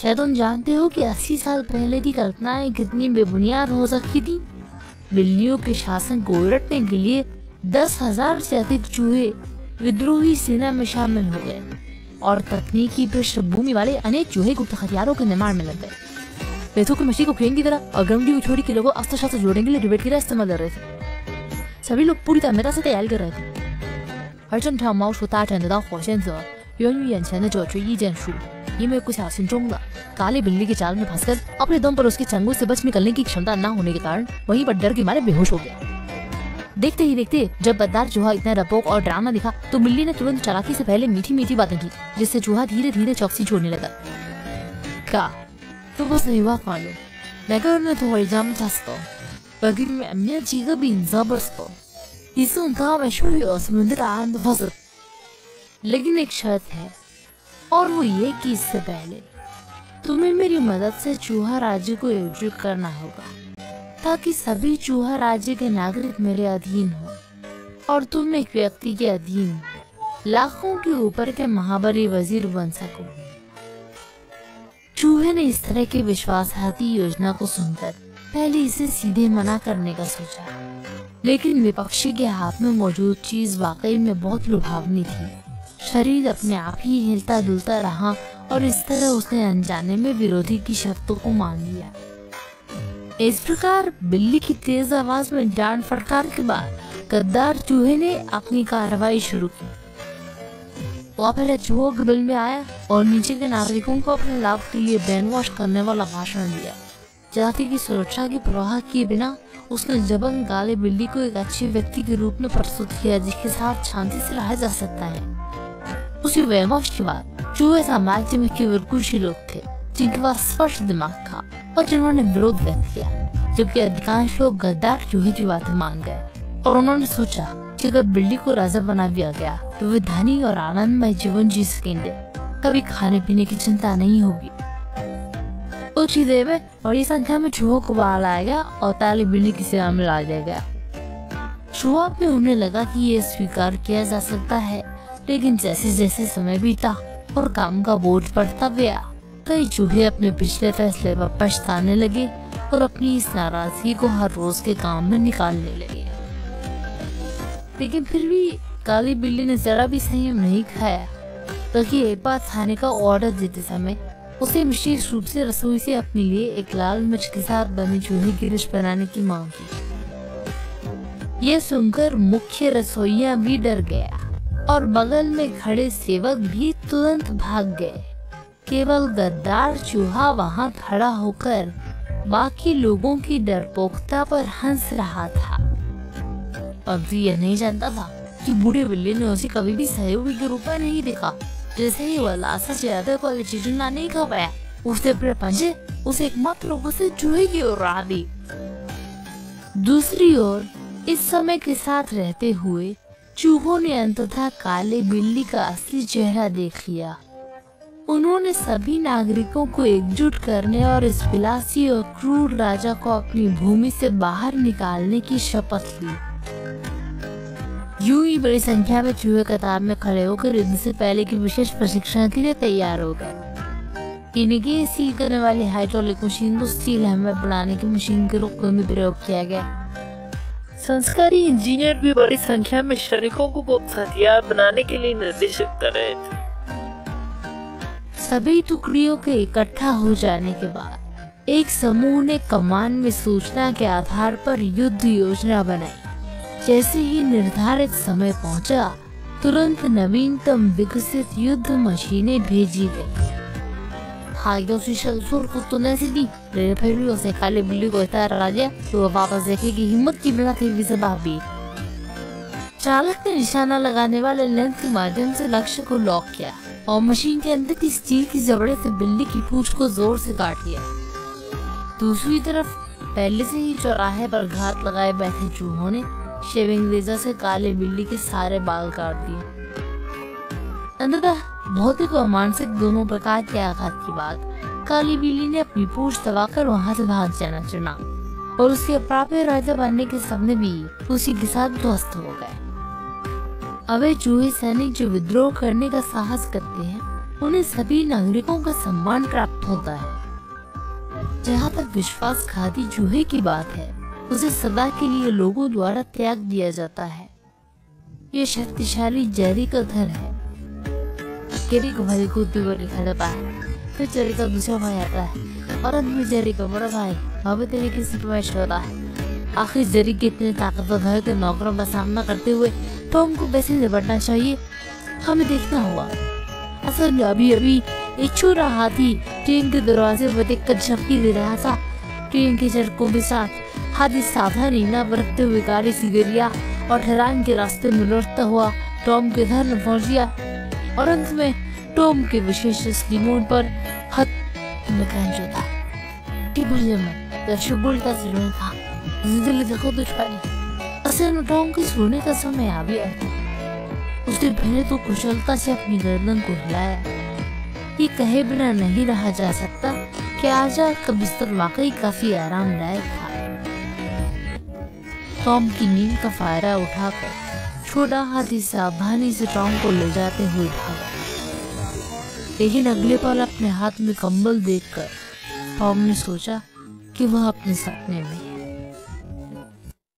क्या तुम जानते हो कि 80 साल पहले की कल्पनाएं कितनी बेबुनियाद हो सकती थी? बिल्लियों के शासन को उलटने के लिए 10,000 से अधिक चूहे विद्रोही सेना में शामिल हो गए और तकनीकी पृष्ठभूमि वाले अनेक चूहे गुप्त हथियारों के निर्माण में लग गए। रेतों की मछली को क्रेन की तरह और गंडी उछोड़ी किलों को अस्त्र शस्त्र जोड़ने के लिए रिवेट की तरह इस्तेमाल कर रहे थे। सभी लोग पूरी तन्मयता से तैयारी कर रहे थे। 而这条猫鼠大战得到火线者源于眼前的这只意见树，因为不小心中了काली बिल्ली के जाल में फंसकर अपने दम पर उसके चंगुल से बच निकलने की क्षमता न होने के कारण वहीं पर डर के मारे बेहोश हो गया। देखते ही देखते जब बददार चूहा इतना डरपोक और डरावना दिखा तो बिल्ली ने तुरंत चालाकी से पहले मीठी मीठी बातें की, जिससे चूहा धीरे धीरे चौकसी छोड़ने लगा। क्या तुम हुआ खानो 내가 도와이 잘못했어. 여기는 몇 지갑이 인사버렸어. 이순 다음에 쇼였으면 내가 안 봤어. लेकिन एक शर्त है, और वो ये कि इससे पहले तुम्हें मेरी मदद से चूहा राज्य को एकजुट करना होगा ताकि सभी चूहा राज्य के नागरिक मेरे अधीन हो और तुम एक व्यक्ति के अधीन लाखों के ऊपर के महाबली वजीर बन सको। चूहे ने इस तरह की विश्वासघाती योजना को सुनकर पहले इसे सीधे मना करने का सोचा, लेकिन विपक्षी के हाथ में मौजूद चीज वाकई में बहुत लुभावनी थी। शरीर अपने आप ही हिलता डुलता रहा और इस तरह उसने अनजाने में विरोधी की शर्तों को मान लिया। इस प्रकार बिल्ली की तेज आवाज में डांट फटकार के बाद गद्दार चूहे ने अपनी कार्रवाई शुरू की। वह पहले चूहों के बिल में आया और नीचे के नागरिकों को अपने लाभ के लिए ब्रेन वॉश करने वाला भाषण दिया। जाति की सुरक्षा की परवाह किए बिना उसने जबरन काले बिल्ली को एक अच्छे व्यक्ति के रूप में प्रस्तुत किया जिसके साथ शांति से रहा जा सकता है। उसी वेमोश के बाद चूहे साम्राज्य में केवल कुछ ही लोग थे जिनके पास स्पष्ट दिमाग था और जिन्होंने विरोध व्यक्त किया, जबकि अधिकांश लोग गद्दार चूहे की बातें मान गए और उन्होंने सोचा कि अगर बिल्ली को राजा बना दिया गया तो वे धनी और आनंदमय जीवन जी सकेंगे, कभी खाने पीने की चिंता नहीं होगी। कुछ ही देर में बड़ी संख्या में चूहों को बाहर लाया गया और काली बिल्ली की सेवा में ला दिया गया। शुरुआत में उन्हें लगा कि ये स्वीकार किया जा सकता है, लेकिन जैसे जैसे समय बीता और काम का बोझ बढ़ता गया, कई चूहे अपने पिछले फैसले पर पछताने लगे और अपनी इस नाराजगी को हर रोज के काम में निकालने लगे। लेकिन फिर भी काली बिल्ली ने जरा भी संयम नहीं खाया, बल्कि एक बार खाने का ऑर्डर देते समय उसे विशेष रूप से रसोई से अपने लिए एक लाल मिर्च के साथ बनी चूहे की डिश बनाने की मांग की। यह सुनकर मुख्य रसोइया भी डर गया और बगल में खड़े सेवक भी तुरंत भाग गए। केवल गद्दार चूहा वहां खड़ा होकर बाकी लोगों की डरपोकता पर हंस रहा था। अब यह नहीं जानता था कि बूढ़े बिल्ली ने उसे कभी भी सहयोगी के रूप में नहीं देखा। जैसे ही वह लाशा से ज्यादा कोई चीज नहीं खा पाया, उसने अपने पंजे उसे एकमात्र रूप से चूहे की ओर उड़ा दी। दूसरी ओर इस समय के साथ रहते हुए चूहों ने अंततः काले बिल्ली का असली चेहरा देख लिया। उन्होंने सभी नागरिकों को एकजुट करने और इस विलासी और क्रूर राजा को अपनी भूमि से बाहर निकालने की शपथ ली। यूं ही बड़ी संख्या में चूहे कतार में खड़े होकर युद्ध से पहले की विशेष प्रशिक्षण के लिए तैयार हो गए। इनके सील करने वाली हाइड्रोलिक मशीन को स्टील हैमर बनाने की मशीन के रूप में प्रयोग किया गया। संस्कारी इंजीनियर भी बड़ी संख्या में श्रमिकों को गुप्त हथियार बनाने के लिए निर्देशित कर रहे थे। सभी टुकड़ियों के इकट्ठा हो जाने के बाद एक समूह ने कमान में सूचना के आधार पर युद्ध योजना बनाई। जैसे ही निर्धारित समय पहुंचा, तुरंत नवीनतम विकसित युद्ध मशीनें भेजी गई। कुत्तों सी दी फिर भी उसे काली बिल्ली को इतना डरा दिया तो वह वापस देखे की हिम्मत की बिना तेजी से भाग गई। चालक ने निशाना लगाने वाले लेंस के माध्यम से लक्ष्य को लॉक किया और मशीन के अंदर की स्टील की जबड़े से बिल्ली की पूंछ को जोर से काट लिया। दूसरी तरफ पहले से ही चौराहे पर घात लगाए बैठे चूहों ने शेविंग रेजर से काले बिल्ली के सारे बाल काट दिए। अंततः भौतिक और मानसिक दोनों प्रकार के आघात के बाद काली बिल्ली ने अपनी पूंछ दबाकर वहां से भाग जाना चुना और उसके प्राप्य राजा बनने के सपने भी उसी के साथ ध्वस्त हो गए। अब चूहे सैनिक जो विद्रोह करने का साहस करते हैं उन्हें सभी नागरिकों का सम्मान प्राप्त होता है। जहाँ तक विश्वासघाती चूहे की बात है, उसे सदा के लिए लोगों द्वारा त्याग दिया जाता है। ये शक्तिशाली जेरी का घर है। जेरी को भाई कूदते हुए लिखा जाता है। फिर जेरी का दूसरा भाई आता है और अंत में जेरी का बड़ा भाई बाबा तरीके से प्रवेश होता है। आखिर जेरी के इतने ताकतवर घर के नौकरों का सामना करते हुए टॉम को कैसे निपटना चाहिए, हमें देखना होगा। असल में अभी एक छोटा हाथी ट्रेन के दरवाजे पर देखकर झपकी दे रहा था। ट्रेन के झटकों के साथ हाथी सावधानी न बरतते हुए गाड़ी से गिरा और ढलान के रास्ते में लौटता हुआ टॉम के घर में पहुंच गया और अंत में टॉम के विशेष असली मोड़ पर हद में जो था दर्शकों था। जिंदगी देखो तो असल में टॉम के सोने का समय आ गया। उसने पहले तो कुशलता से अपनी गर्दन को हिलाया। ये कहे बिना नहीं रहा जा सकता कि आजाद का बिस्तर वाकई काफी आरामदायक था। टॉम की नींद का फायदा उठाकर छोटा हाथी सावधानी से टॉम को ले जाते हुए भागा। लेकिन अगले पल अपने हाथ में कंबल देखकर टॉम ने सोचा कि वह अपने सपने में